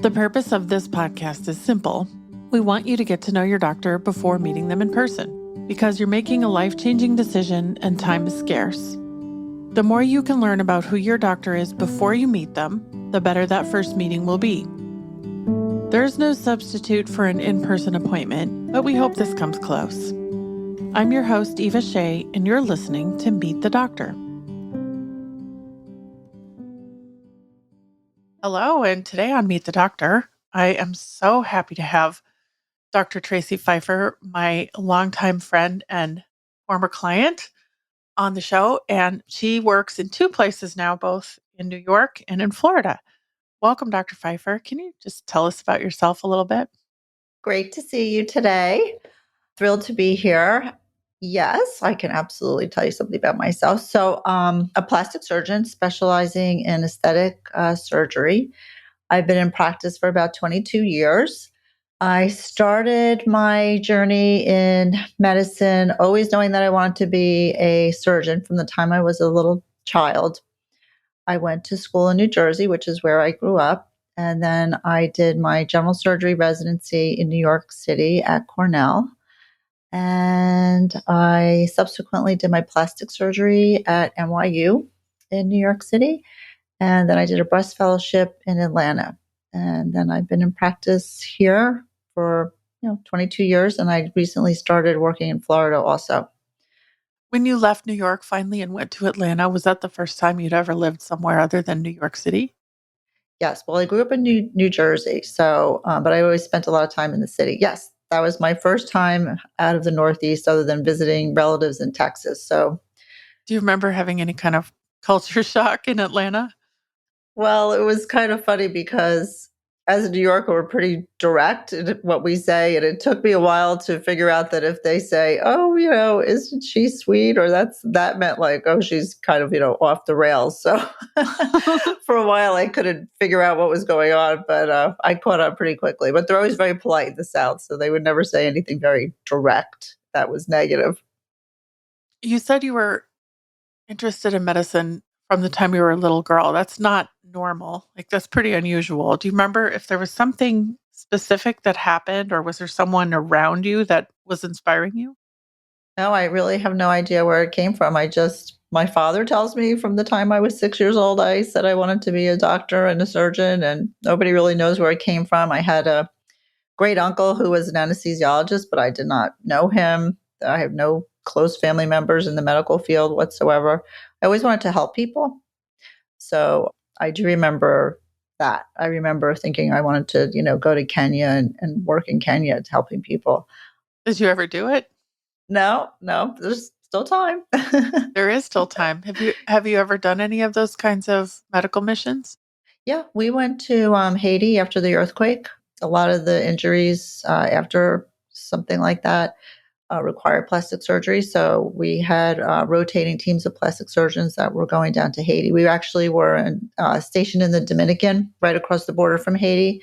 The purpose of this podcast is simple. We want you to get to know your doctor before meeting them in person, because you're making a life-changing decision and time is scarce. The more you can learn about who your doctor is before you meet them, the better that first meeting will be. There's no substitute for an in-person appointment, but we hope this comes close. I'm your host, Eva Shea, and you're listening to Meet the Doctor. Hello, and today on Meet the Doctor, I am so happy to have Dr. Tracy Pfeifer, my longtime friend and former client, on the show. And she works in two places now, both in New York and in Florida. Welcome, Dr. Pfeifer. Can you just tell us about yourself a little bit? Great to see you today. Thrilled to be here. Yes, I can absolutely tell you something about myself. So, a plastic surgeon specializing in aesthetic surgery. I've been in practice for about 22 years. I started my journey in medicine, always knowing that I wanted to be a surgeon from the time I was a little child. I went to school in New Jersey, which is where I grew up. And then I did my general surgery residency in New York City at Cornell. And I subsequently did my plastic surgery at NYU in New York City. And then I did a breast fellowship in Atlanta. And then I've been in practice here for 22 years. And I recently started working in Florida also. When you left New York finally and went to Atlanta, was that the first time you'd ever lived somewhere other than New York City? Yes. Well, I grew up in New Jersey, so but I always spent a lot of time in the city. Yes, that was my first time out of the Northeast, other than visiting relatives in Texas. So, Do you remember having any kind of culture shock in Atlanta? well, it was kind of funny because as a New Yorker, we're pretty direct in what we say, and it took me a while to figure out that if they say, "Oh, isn't she sweet?" or that meant like, "Oh, she's kind of off the rails." So for a while, I couldn't figure out what was going on, but I caught on pretty quickly. But they're always very polite in the South, so they would never say anything very direct that was negative. You said you were interested in medicine from the time you were a little girl. That's not normal. Like, that's pretty unusual. Do you remember if there was something specific that happened, or was there someone around you that was inspiring you? No, I really have no idea where it came from. My father tells me from the time I was 6 years old, I said I wanted to be a doctor and a surgeon, and nobody really knows where it came from. I had a great uncle who was an anesthesiologist, but I did not know him. I have no close family members in the medical field whatsoever. I always wanted to help people. So I do remember that. I remember thinking I wanted to, go to Kenya and work in Kenya helping people. Did you ever do it? No, there's still time. There is still time. Have you ever done any of those kinds of medical missions? Yeah, we went to Haiti after the earthquake. A lot of the injuries after something like that required plastic surgery. So we had rotating teams of plastic surgeons that were going down to Haiti. We actually were stationed in the Dominican, right across the border from Haiti.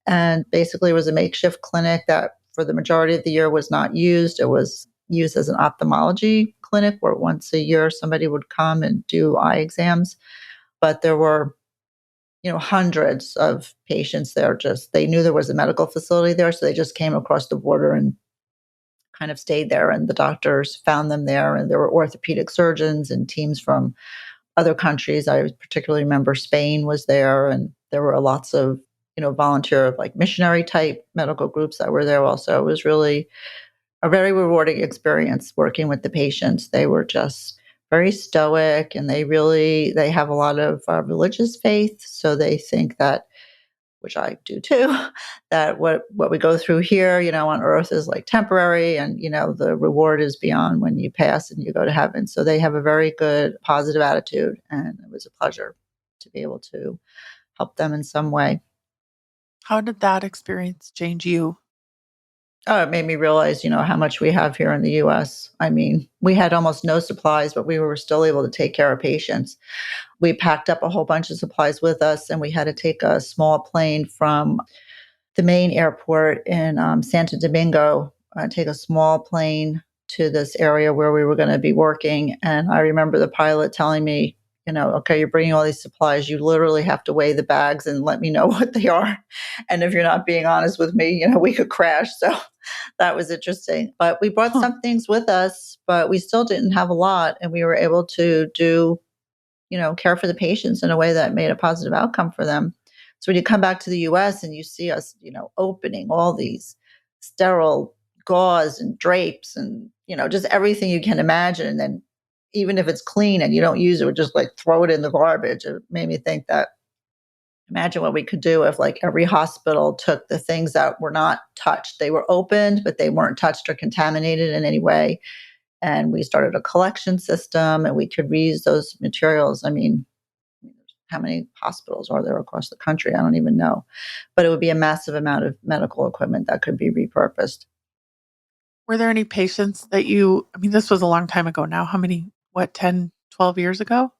And basically, it was a makeshift clinic that for the majority of the year was not used. It was used as an ophthalmology clinic where once a year somebody would come and do eye exams. But there were hundreds of patients there. They knew there was a medical facility there, so they just came across the border and kind of stayed there. And the doctors found them there, and there were orthopedic surgeons and teams from other countries. I particularly remember Spain was there, and there were lots of volunteer like missionary type medical groups that were there also. It was really a very rewarding experience working with the patients. They were just very stoic, and they have a lot of religious faith. So they think that, which I do too, that what we go through here, on earth is like temporary, and, the reward is beyond when you pass and you go to heaven. So they have a very good positive attitude, and it was a pleasure to be able to help them in some way. How did that experience change you? Oh, it made me realize, how much we have here in the US. I mean, we had almost no supplies, but we were still able to take care of patients. We packed up a whole bunch of supplies with us, and we had to take a small plane from the main airport in Santo Domingo, take a small plane to this area where we were going to be working. And I remember the pilot telling me, okay, you're bringing all these supplies. You literally have to weigh the bags and let me know what they are. And if you're not being honest with me, we could crash. So that was interesting. But we brought Huh. some things with us, but we still didn't have a lot. And we were able to do, care for the patients in a way that made a positive outcome for them. So when you come back to the US and you see us, opening all these sterile gauze and drapes and, just everything you can imagine. And then even if it's clean and you don't use it, we just like throw it in the garbage. It made me think that imagine what we could do if like every hospital took the things that were not touched. They were opened, but they weren't touched or contaminated in any way. And we started a collection system and we could reuse those materials. I mean, how many hospitals are there across the country? I don't even know. But it would be a massive amount of medical equipment that could be repurposed. Were there any patients that this was a long time ago now. How many, 10, 12 years ago?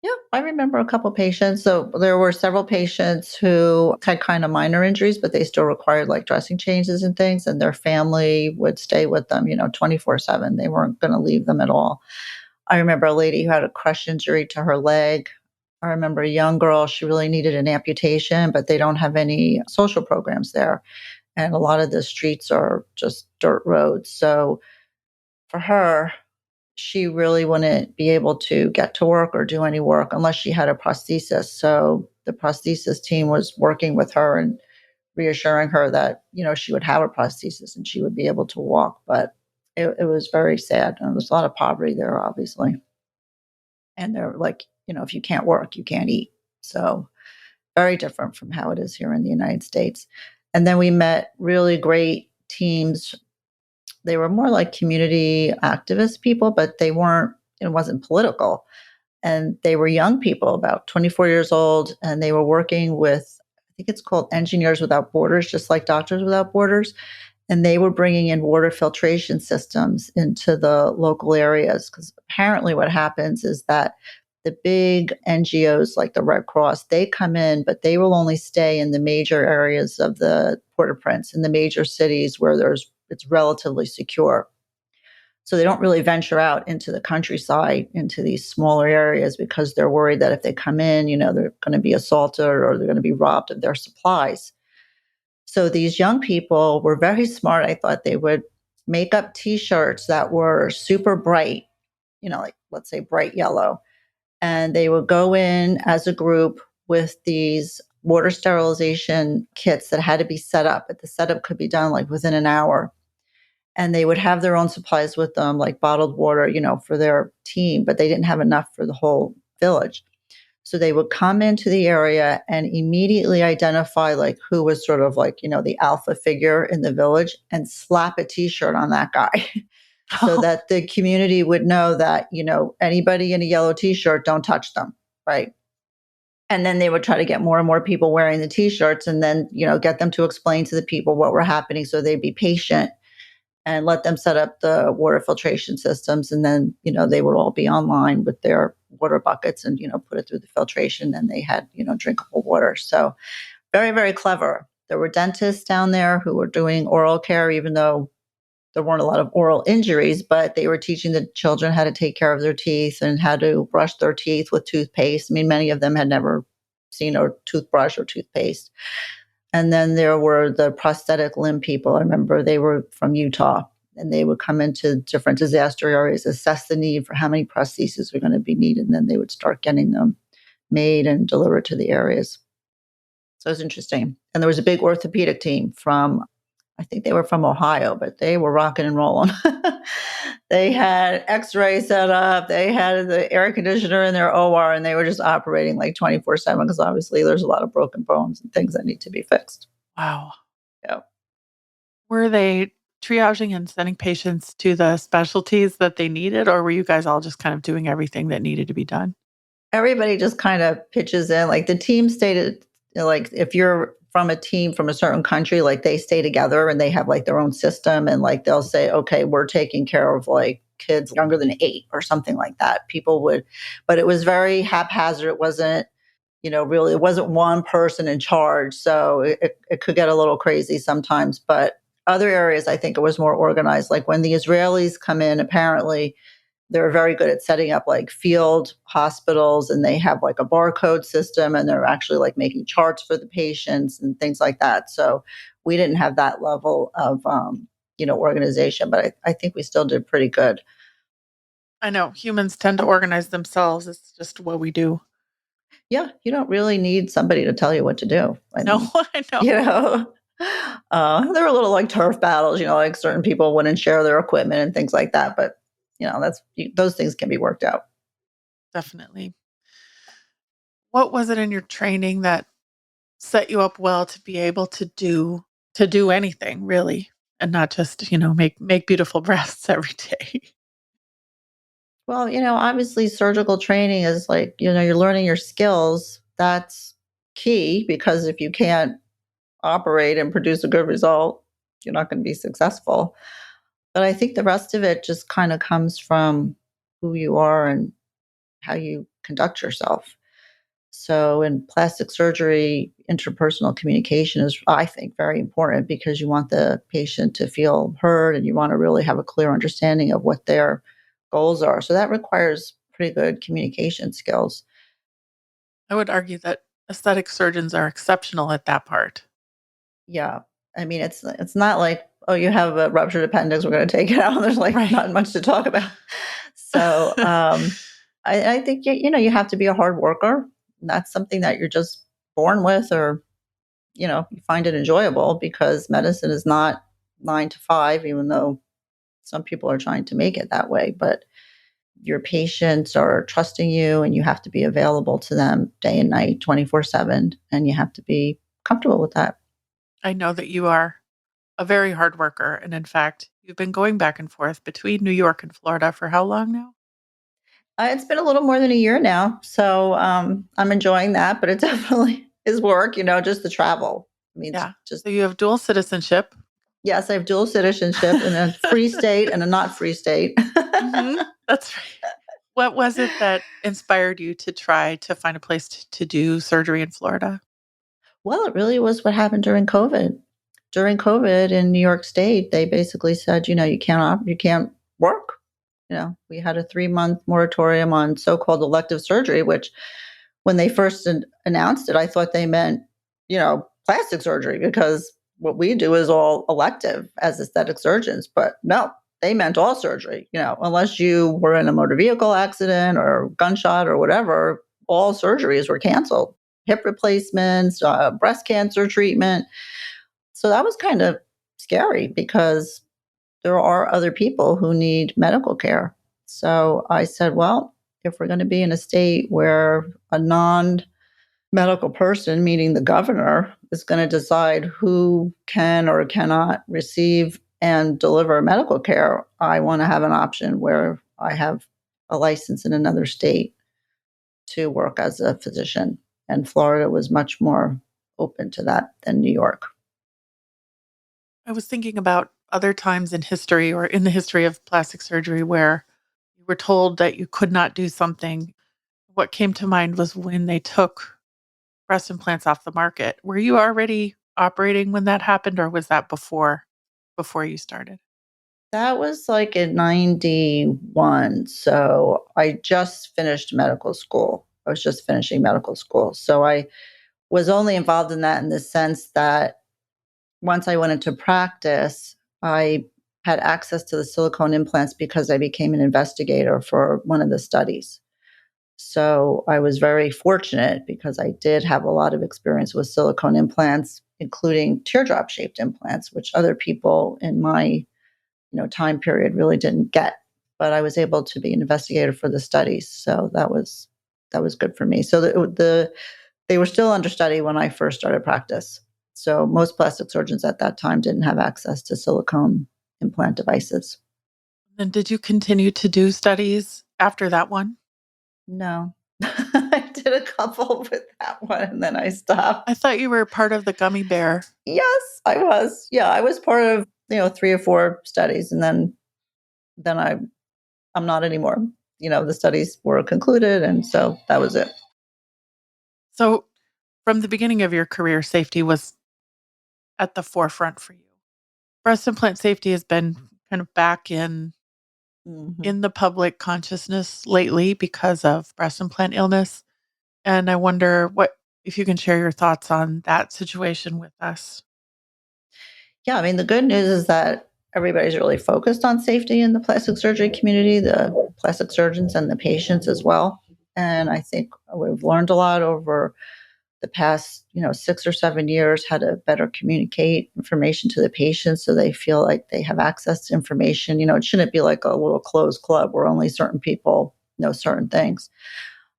Yeah, I remember a couple patients. So there were several patients who had kind of minor injuries, but they still required like dressing changes and things. And their family would stay with them, 24/7. They weren't going to leave them at all. I remember a lady who had a crush injury to her leg. I remember a young girl, she really needed an amputation, but they don't have any social programs there. And a lot of the streets are just dirt roads. So for her, she really wouldn't be able to get to work or do any work unless she had a prosthesis. So the prosthesis team was working with her and reassuring her that, she would have a prosthesis and she would be able to walk. But it was very sad. And there was a lot of poverty there, obviously. And they're like, if you can't work, you can't eat. So very different from how it is here in the United States. And then we met really great teams. They were more like community activist people, but it wasn't political. And they were young people, about 24 years old, and they were working with, I think it's called Engineers Without Borders, just like Doctors Without Borders. And they were bringing in water filtration systems into the local areas because apparently what happens is that the big NGOs like the Red Cross, they come in, but they will only stay in the major areas of the Port-au-Prince, in the major cities where it's relatively secure. So they don't really venture out into the countryside, into these smaller areas, because they're worried that if they come in, they're going to be assaulted or they're going to be robbed of their supplies. So these young people were very smart. I thought they would make up T-shirts that were super bright, like let's say bright yellow. And they would go in as a group with these water sterilization kits that had to be set up. But the setup could be done like within an hour. And they would have their own supplies with them, like bottled water, for their team, but they didn't have enough for the whole village. So they would come into the area and immediately identify like who was sort of like, the alpha figure in the village and slap a T-shirt on that guy so that the community would know that, anybody in a yellow T-shirt, don't touch them. Right. And then they would try to get more and more people wearing the T-shirts and then, get them to explain to the people what were happening so they'd be patient and let them set up the water filtration systems. And then, they would all be online with their water buckets and, put it through the filtration and they had, drinkable water. So very, very clever. There were dentists down there who were doing oral care, even though there weren't a lot of oral injuries, but they were teaching the children how to take care of their teeth and how to brush their teeth with toothpaste. I mean, many of them had never seen a toothbrush or toothpaste. And then there were the prosthetic limb people. I remember they were from Utah and they would come into different disaster areas, assess the need for how many prostheses were going to be needed. And then they would start getting them made and delivered to the areas. So it was interesting. And there was a big orthopedic team I think they were from Ohio, but they were rocking and rolling. They had x-ray set up. They had the air conditioner in their OR, and they were just operating like 24/7 because obviously there's a lot of broken bones and things that need to be fixed. Wow. Yeah. Were they triaging and sending patients to the specialties that they needed, or were you guys all just kind of doing everything that needed to be done? Everybody just kind of pitches in. Like the team stayed, like if you're from a team from a certain country, like they stay together and they have like their own system and like they'll say, okay, we're taking care of like kids younger than 8 or something like that. People would, but it was very haphazard. It wasn't, really, it wasn't one person in charge. So it could get a little crazy sometimes. But other areas, I think it was more organized. Like when the Israelis come in, apparently they're very good at setting up like field hospitals, and they have like a barcode system, and they're actually like making charts for the patients and things like that. So we didn't have that level of, organization, but I think we still did pretty good. I know humans tend to organize themselves. It's just what we do. Yeah, you don't really need somebody to tell you what to do. I No, mean, I know. you know, there were little like turf battles, like certain people wouldn't share their equipment and things like that. But, those things can be worked out. Definitely. What was it in your training that set you up well to be able to do anything really and not just, make beautiful breasts every day? Well, obviously surgical training is like, you're learning your skills. That's key because if you can't operate and produce a good result, you're not going to be successful. But I think the rest of it just kind of comes from who you are and how you conduct yourself. So in plastic surgery, interpersonal communication is, I think, very important because you want the patient to feel heard and you want to really have a clear understanding of what their goals are. So that requires pretty good communication skills. I would argue that aesthetic surgeons are exceptional at that part. Yeah. I mean, it's not like, oh, you have a ruptured appendix, we're going to take it out. There's like Right. not much to talk about. So I think you have to be a hard worker. That's something that you're just born with, or you find it enjoyable because medicine is not 9 to 5, even though some people are trying to make it that way. But your patients are trusting you and you have to be available to them day and night, 24/7. And you have to be comfortable with that. I know that you are a very hard worker, and in fact, you've been going back and forth between New York and Florida for how long now? It's been a little more than a year now. So I'm enjoying that, but it definitely is work, just the travel. I mean, Yeah. just, So you have dual citizenship. yes, I have dual citizenship in a free state and a not free state. Mhm. That's right. What was it that inspired you to try to find a place to do surgery in Florida? Well, it really was what happened during COVID. During COVID in New York State, they basically said, you can't work. We had a 3-month moratorium on so-called elective surgery, which when they first announced it, I thought they meant, plastic surgery because what we do is all elective as aesthetic surgeons. But no, they meant all surgery, unless you were in a motor vehicle accident or gunshot or whatever, all surgeries were canceled. Hip replacements, breast cancer treatment. So that was kind of scary because there are other people who need medical care. So I said, well, if we're going to be in a state where a non medical person, meaning the governor, is going to decide who can or cannot receive and deliver medical care, I want to have an option where I have a license in another state to work as a physician. And Florida was much more open to that than New York. I was thinking about other times in history or in the history of plastic surgery where you were told that you could not do something. What came to mind was when they took breast implants off the market. Were you already operating when that happened, or was that before you started? That was like in 91. So I just finished medical school. I was just finishing medical school. So I was only involved in that in the sense that once I went into practice, I had access to the silicone implants because I became an investigator for one of the studies. So I was very fortunate because I did have a lot of experience with silicone implants, including teardrop shaped implants, which other people in my time period really didn't get. But I was able to be an investigator for the studies, so that was good for me. So they were still under study when I first started practice. So most plastic surgeons at that time didn't have access to silicone implant devices. And did you continue to do studies after that one? No, I did a couple with that one, and then I stopped. I thought you were part of the gummy bear. Yes, I was. Yeah, I was part of 3 or 4 studies, and then I'm not anymore. The studies were concluded, and so that was it. So, from the beginning of your career, safety was at the forefront for you. Breast implant safety has been kind of back in Mhm. in the public consciousness lately because of breast implant illness. And I wonder what if you can share your thoughts on that situation with us. Yeah, I mean, the good news is that everybody's really focused on safety in the plastic surgery community, the plastic surgeons and the patients as well. And I think we've learned a lot over the past, 6 or 7 years, how to better communicate information to the patients so they feel like they have access to information. It shouldn't be like a little closed club where only certain people know certain things.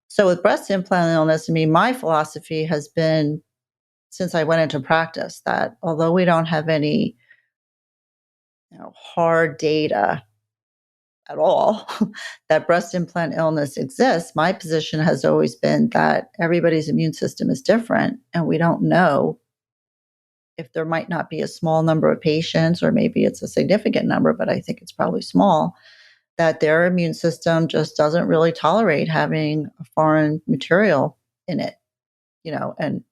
So with breast implant illness, I mean, my philosophy has been since I went into practice that although we don't have any hard data at all that breast implant illness exists, my position has always been that everybody's immune system is different and we don't know if there might not be a small number of patients, or maybe it's a significant number, but I think it's probably small, that their immune system just doesn't really tolerate having a foreign material in it, and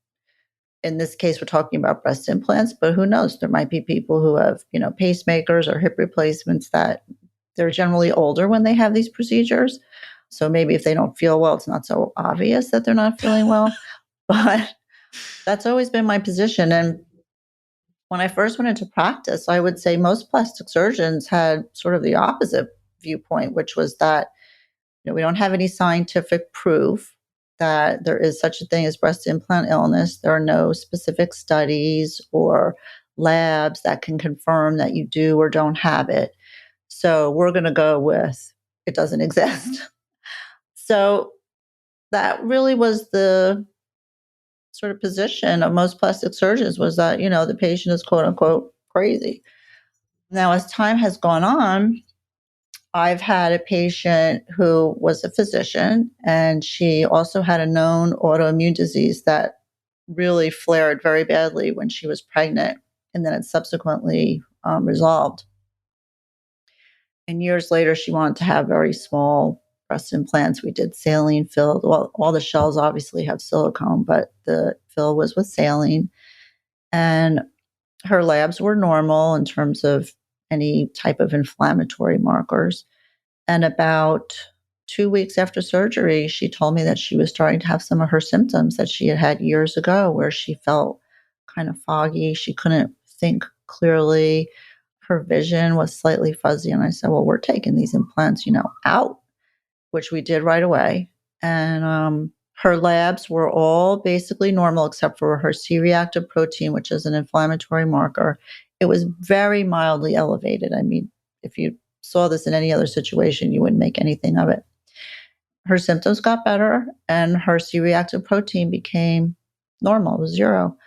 in this case, we're talking about breast implants, but who knows? There might be people who have, pacemakers or hip replacements that they're generally older when they have these procedures. So maybe if they don't feel well, it's not so obvious that they're not feeling well. But that's always been my position. And when I first went into practice, I would say most plastic surgeons had sort of the opposite viewpoint, which was that we don't have any scientific proof that there is such a thing as breast implant illness. There are no specific studies or labs that can confirm that you do or don't have it. So we're going to go with it doesn't exist. So that really was the sort of position of most plastic surgeons, was that, the patient is quote unquote crazy. Now, as time has gone on, I've had a patient who was a physician, and she also had a known autoimmune disease that really flared very badly when she was pregnant, and then it subsequently resolved. And years later, she wanted to have very small breast implants. We did saline filled. Well, all the shells obviously have silicone, but the fill was with saline. And her labs were normal in terms of any type of inflammatory markers. And about 2 weeks after surgery, she told me that she was starting to have some of her symptoms that she had had years ago, where she felt kind of foggy. She couldn't think clearly. Her vision was slightly fuzzy. And I said, well, we're taking these implants, out, which we did right away. And her labs were all basically normal except for her C reactive protein, which is an inflammatory marker. It was very mildly elevated. I mean, if you saw this in any other situation, you wouldn't make anything of it. Her symptoms got better and her C reactive protein became normal, it was zero.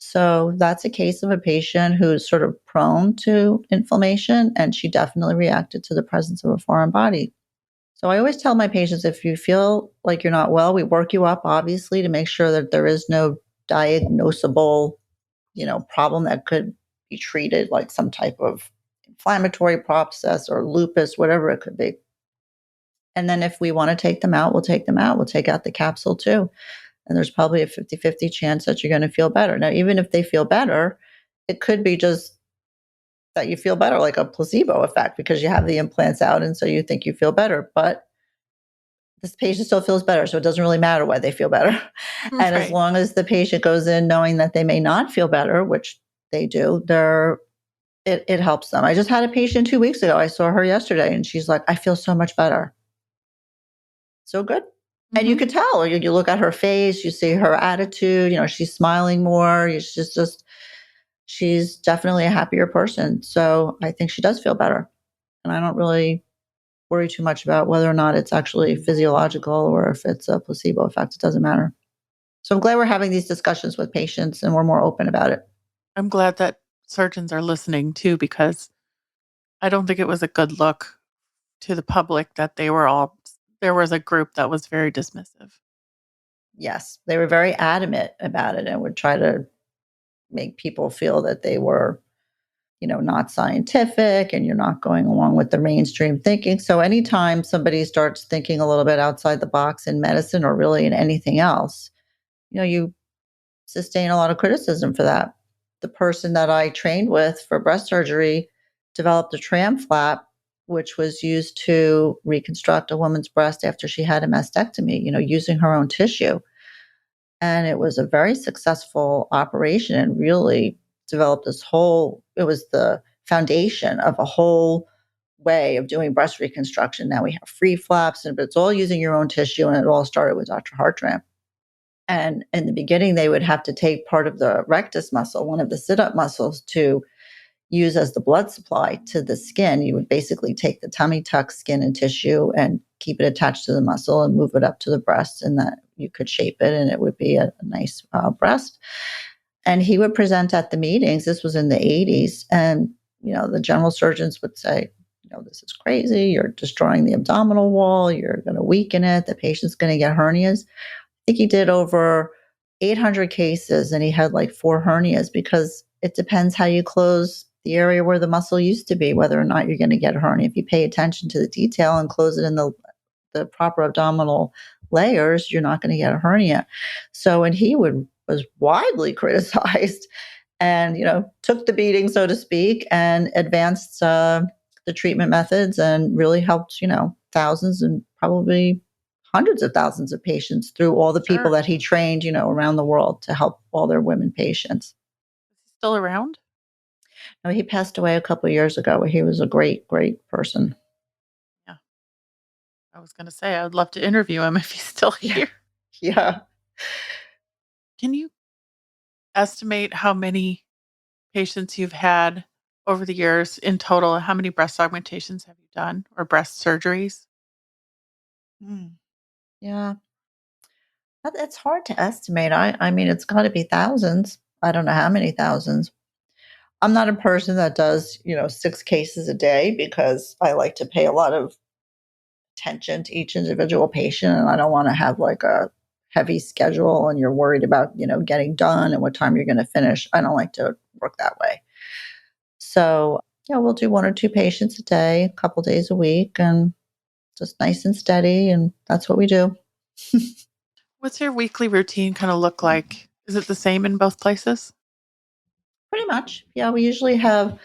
So that's a case of a patient who's sort of prone to inflammation, and she definitely reacted to the presence of a foreign body. So I always tell my patients, if you feel like you're not well, we work you up, obviously, to make sure that there is no diagnosable, problem that could be treated, like some type of inflammatory process or lupus, whatever it could be. And then if we want to take them out, we'll take them out. We'll take out the capsule too. And there's probably a 50-50 chance that you're going to feel better. Now, even if they feel better, it could be just that you feel better, like a placebo effect, because you have the implants out. And so you think you feel better. But this patient still feels better. So it doesn't really matter why they feel better. And as Right. long as the patient goes in knowing that they may not feel better, which they do, it helps them. I just had a patient 2 weeks ago. I saw her yesterday and she's like, I feel so much better. So good. And you Mhm. could tell, you look at her face, you see her attitude, she's smiling more. She's definitely a happier person. So I think she does feel better. And I don't really worry too much about whether or not it's actually physiological or if it's a placebo effect. It doesn't matter. So I'm glad we're having these discussions with patients and we're more open about it. I'm glad that surgeons are listening too, because I don't think it was a good look to the public that there was a group that was very dismissive. Yes, they were very adamant about it and would try to make people feel that they were, not scientific and you're not going along with the mainstream thinking. So anytime somebody starts thinking a little bit outside the box in medicine or really in anything else, you sustain a lot of criticism for that. The person that I trained with for breast surgery developed a tram flap which was used to reconstruct a woman's breast after she had a mastectomy, using her own tissue. And it was a very successful operation and really developed it was the foundation of a whole way of doing breast reconstruction. Now we have free flaps, but it's all using your own tissue. And it all started with Dr. Hartram. And in the beginning, they would have to take part of the rectus muscle, one of the sit up muscles, to use as the blood supply to the skin. You would basically take the tummy tuck skin and tissue and keep it attached to the muscle and move it up to the breast, and that you could shape it and it would be a nice breast. And he would present at the meetings. This was in the 80s. And, the general surgeons would say, this is crazy. You're destroying the abdominal wall. You're going to weaken it. The patient's going to get hernias. I think he did over 800 cases and he had like 4 hernias, because it depends how you close the area where the muscle used to be, whether or not you're going to get a hernia. If you pay attention to the detail and close it in the proper abdominal layers, you're not going to get a hernia. So, and he was widely criticized and, took the beating, so to speak, and advanced the treatment methods and really helped, thousands and probably hundreds of thousands of patients through all the people Sure. that he trained, around the world to help all their women patients. Still around? No, he passed away a couple of years ago. He was a great, great person. Yeah. I was going to say, I'd love to interview him if he's still here. Yeah. Can you estimate how many patients you've had over the years in total? How many breast augmentations have you done, or breast surgeries? Mm. Yeah. It's hard to estimate. I mean, it's got to be thousands. I don't know how many thousands. I'm not a person that does, 6 cases a day, because I like to pay a lot of attention to each individual patient, and I don't want to have like a heavy schedule and you're worried about, getting done and what time you're going to finish. I don't like to work that way. So, yeah, we'll do 1 or 2 patients a day, a couple days a week, and just nice and steady. And that's what we do. What's your weekly routine kind of look like? Is it the same in both places? Pretty much. Yeah, we usually have,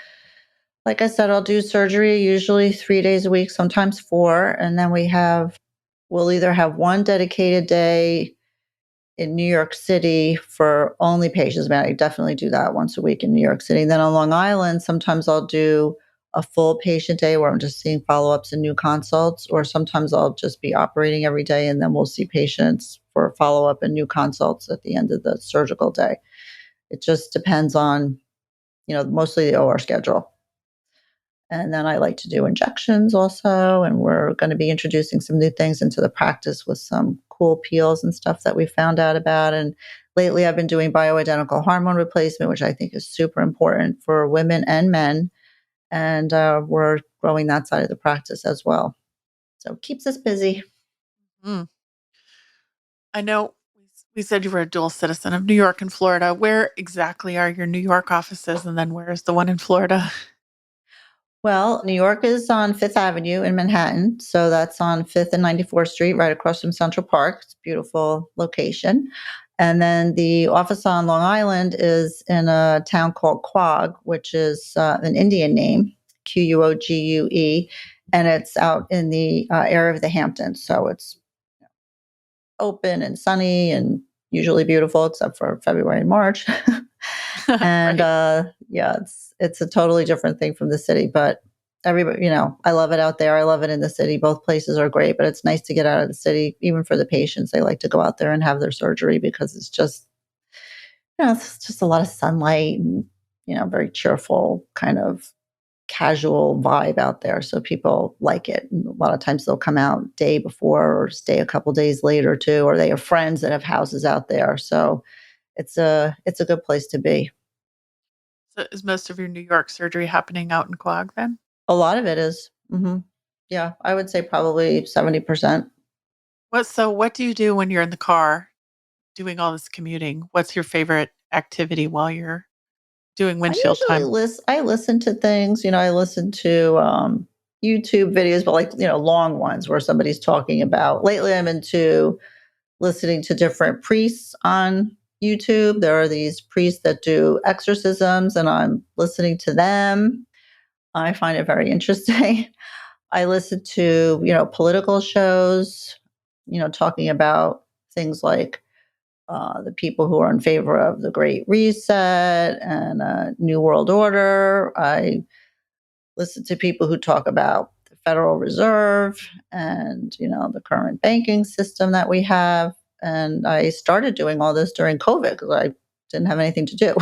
like I said, I'll do surgery usually 3 days a week, sometimes 4. And then we'll either have one dedicated day in New York City for only patients. I definitely do that once a week in New York City. And then on Long Island, sometimes I'll do a full patient day where I'm just seeing follow-ups and new consults, or sometimes I'll just be operating every day and then we'll see patients for follow-up and new consults at the end of the surgical day. It just depends on, mostly the OR schedule. And then I like to do injections also. And we're going to be introducing some new things into the practice with some cool peels and stuff that we found out about. And lately I've been doing bioidentical hormone replacement, which I think is super important for women and men. And we're growing that side of the practice as well. So it keeps us busy. Mm. I know we said you were a dual citizen of New York and Florida. Where exactly are your New York offices? And then where is the one in Florida? Well, New York is on Fifth Avenue in Manhattan. So that's on 5th and 94th Street, right across from Central Park. It's a beautiful location. And then the office on Long Island is in a town called Quogue, which is an Indian name, Quogue. And it's out in the area of the Hamptons. So it's open and sunny and usually beautiful, except for February and March. And Right. yeah, it's a totally different thing from the city, but everybody, I love it out there. I love it in the city. Both places are great, but it's nice to get out of the city. Even for the patients, they like to go out there and have their surgery because it's just a lot of sunlight and, very cheerful kind of casual vibe out there. So people like it. And a lot of times they'll come out day before or stay a couple days later too, or they have friends that have houses out there. So it's a good place to be. So is most of your New York surgery happening out in Quogue then? A lot of it is. Yeah, I would say probably 70%. What do you do when you're in the car doing all this commuting? What's your favorite activity while you're doing I windshield usually time? I listen to things, I listen to YouTube videos, but like, long ones where somebody's talking about. Lately I'm into listening to different priests on YouTube. There are these priests that do exorcisms and I'm listening to them. I find it very interesting. I listen to, political shows, talking about things like the people who are in favor of the Great Reset and New World Order. I listen to people who talk about the Federal Reserve and, the current banking system that we have. And I started doing all this during COVID because I didn't have anything to do.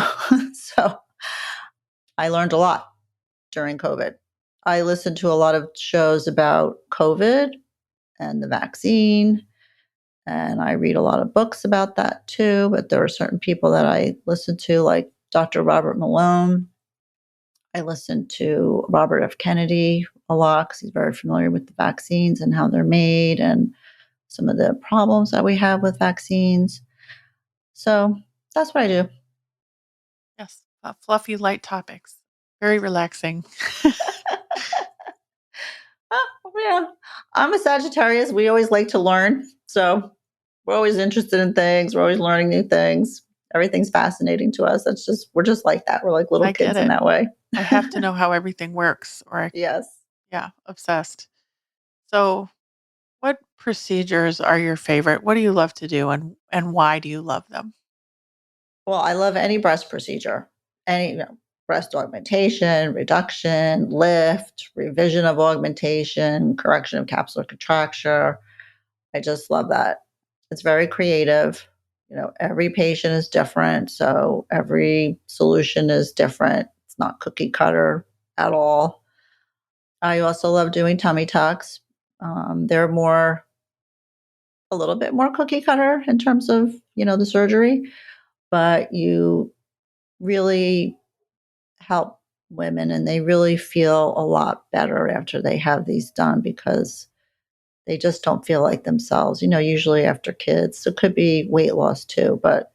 So I learned a lot during COVID. I listened to a lot of shows about COVID and the vaccine, and I read a lot of books about that too. But there are certain people that I listen to, like Dr. Robert Malone. I listen to Robert F. Kennedy a lot because he's very familiar with the vaccines and how they're made and some of the problems that we have with vaccines. So that's what I do. Yes, fluffy, light topics. Very relaxing. Yeah, I'm a Sagittarius. We always like to learn. So we're always interested in things. We're always learning new things. Everything's fascinating to us. We're just like that. We're like little I get kids in it. that way. I have to know how everything works, or Yes. yeah, obsessed. So, what procedures are your favorite? What do you love to do, and why do you love them? Well, I love any breast procedure, any breast augmentation, reduction, lift, revision of augmentation, correction of capsular contracture. I just love that. It's very creative. Every patient is different, so every solution is different. It's not cookie cutter at all. I also love doing tummy tucks. They're a little bit more cookie cutter in terms of the surgery, but you really help women and they really feel a lot better after they have these done because they just don't feel like themselves. Usually after kids, so it could be weight loss too, but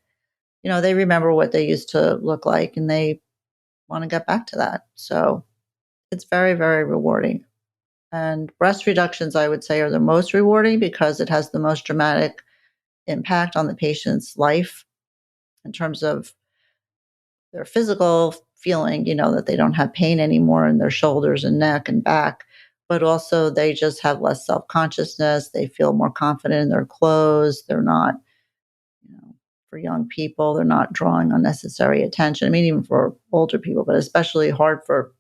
they remember what they used to look like and they want to get back to that. So it's very, very rewarding. And breast reductions, I would say, are the most rewarding because it has the most dramatic impact on the patient's life in terms of their physical feeling, that they don't have pain anymore in their shoulders and neck and back, but also they just have less self consciousness. They feel more confident in their clothes. They're not, for young people, they're not drawing unnecessary attention. I mean, even for older people, but especially hard for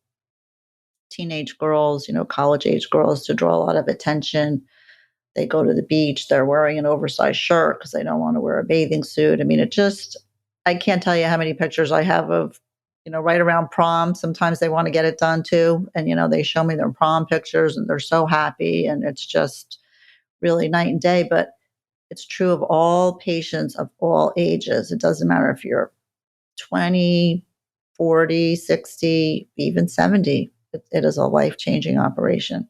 teenage girls, college age girls to draw a lot of attention. They go to the beach, they're wearing an oversized shirt because they don't want to wear a bathing suit. I mean, I can't tell you how many pictures I have of, right around prom. Sometimes they want to get it done too. And, they show me their prom pictures and they're so happy. And it's just really night and day. But it's true of all patients of all ages. It doesn't matter if you're 20, 40, 60, even 70. It is a life changing operation.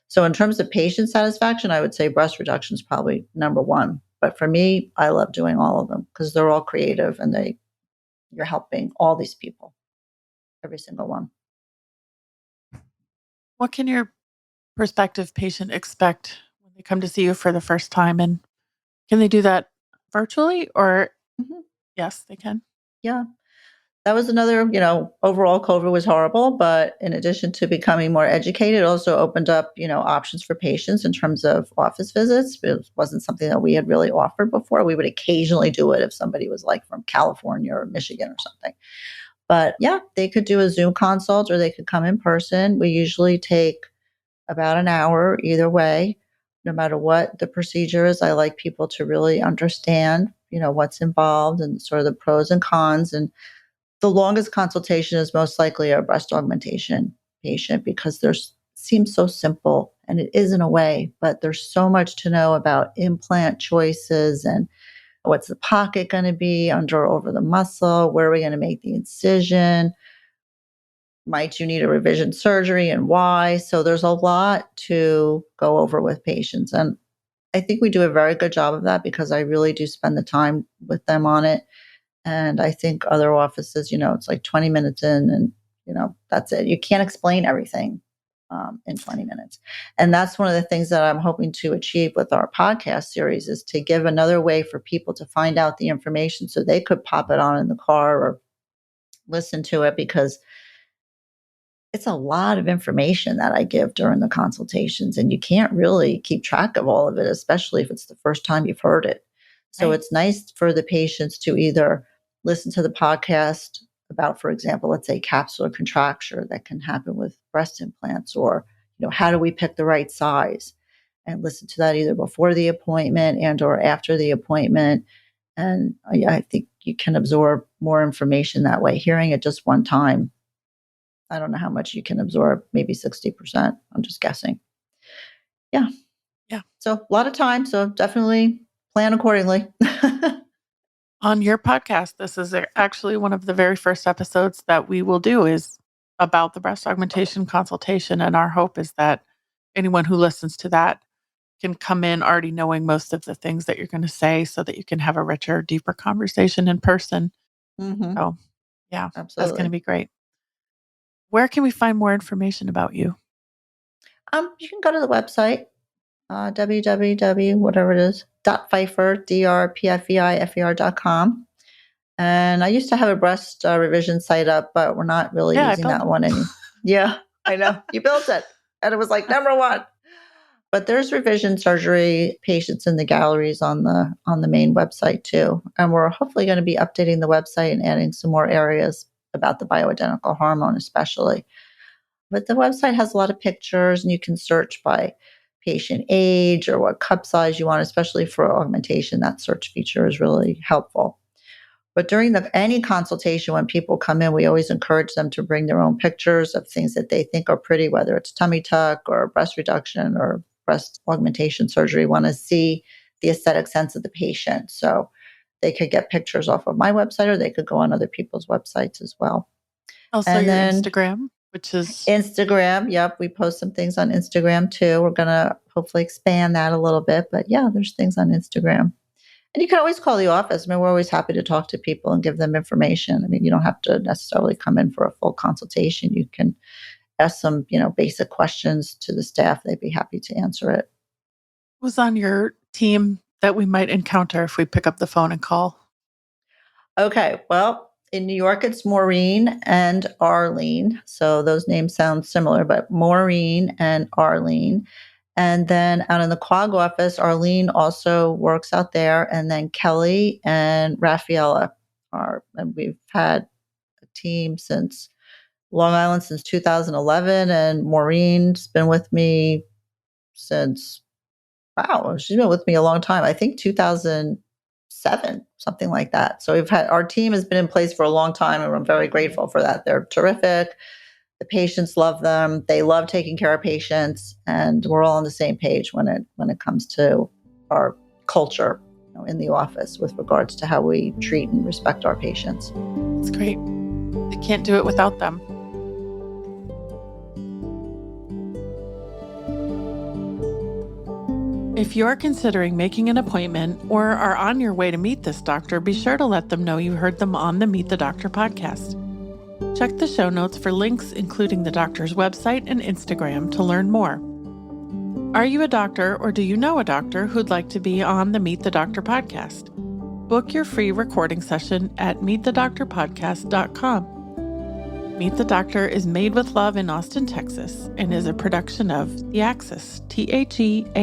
So in terms of patient satisfaction, I would say breast reduction is probably number one. But for me, I love doing all of them because they're all creative and you're helping all these people, every single one. What can your prospective patient expect when they come to see you for the first time? And can they do that virtually or Mhm. yes, they can? Yeah. That was another, overall COVID was horrible, but in addition to becoming more educated, it also opened up, options for patients in terms of office visits. It wasn't something that we had really offered before. We would occasionally do it if somebody was like from California or Michigan or something. But yeah, they could do a Zoom consult or they could come in person. We usually take about an hour either way, no matter what the procedure is. I like people to really understand, what's involved and sort of the pros and cons. And the longest consultation is most likely a breast augmentation patient because there's seems so simple and it is in a way, but there's so much to know about implant choices and what's the pocket going to be under or over the muscle, where are we going to make the incision, might you need a revision surgery and why. So there's a lot to go over with patients. And I think we do a very good job of that because I really do spend the time with them on it. And I think other offices, it's like 20 minutes in and, that's it. You can't explain everything in 20 minutes. And that's one of the things that I'm hoping to achieve with our podcast series is to give another way for people to find out the information so they could pop it on in the car or listen to it because it's a lot of information that I give during the consultations, and you can't really keep track of all of it, especially if it's the first time you've heard it. So Right. it's nice for the patients to either listen to the podcast about, for example, let's say capsular contracture that can happen with breast implants, or how do we pick the right size, and listen to that either before the appointment and or after the appointment. And I think you can absorb more information that way. Hearing it just one time, I don't know how much you can absorb, maybe 60%. I'm just guessing. Yeah. Yeah. So a lot of time. So definitely plan accordingly. On your podcast, this is actually one of the very first episodes that we will do is about the breast augmentation consultation. And our hope is that anyone who listens to that can come in already knowing most of the things that you're going to say so that you can have a richer, deeper conversation in person. Hmm. So, yeah, that's going to Absolutely. be great. Where can we find more information about you? You can go to the website, www, whatever it is, .pfeifer, drpfeifer.com. And I used to have a breast revision site up, but we're not really Yeah, I using built that it. one anymore. Yeah, I know. You built it. And it was like number one. But there's revision surgery patients in the galleries on the main website too. And we're hopefully going to be updating the website and adding some more areas about the bioidentical hormone, especially. But the website has a lot of pictures, and you can search by patient age or what cup size you want, especially for augmentation. That search feature is really helpful. But during any consultation, when people come in, we always encourage them to bring their own pictures of things that they think are pretty, whether it's tummy tuck or breast reduction or breast augmentation surgery. We want to see the aesthetic sense of the patient. So they could get pictures off of my website, or they could go on other people's websites as well. Also, And your then Instagram, which is Instagram, yep, we post some things on Instagram too. We're going to hopefully expand that a little bit. But yeah, there's things on Instagram. And you can always call the office. I mean, we're always happy to talk to people and give them information. I mean, you don't have to necessarily come in for a full consultation. You can ask some, basic questions to the staff. They'd be happy to answer it. was on your team that we might encounter if we pick up the phone and call. Okay, well, in New York, it's Maureen and Arlene. So those names sound similar, but Maureen and Arlene. And then out in the Quag office, Arlene also works out there. And then Kelly and Rafaela and we've had a team since Long Island since 2011. And Maureen's been with me since, wow, she's been with me a long time. I think 2007, something like that. So our team has been in place for a long time, and I'm very grateful for that. They're terrific. The patients love them. They love taking care of patients, and we're all on the same page when it comes to our culture, in the office with regards to how we treat and respect our patients. It's great. They can't do it without them. If you're considering making an appointment or are on your way to meet this doctor, be sure to let them know you heard them on the Meet the Doctor podcast. Check the show notes for links, including the doctor's website and Instagram, to learn more. Are you a doctor, or do you know a doctor who'd like to be on the Meet the Doctor podcast? Book your free recording session at meetthedoctorpodcast.com. Meet the Doctor is made with love in Austin, Texas, and is a production of The Axis, TheAxis.io.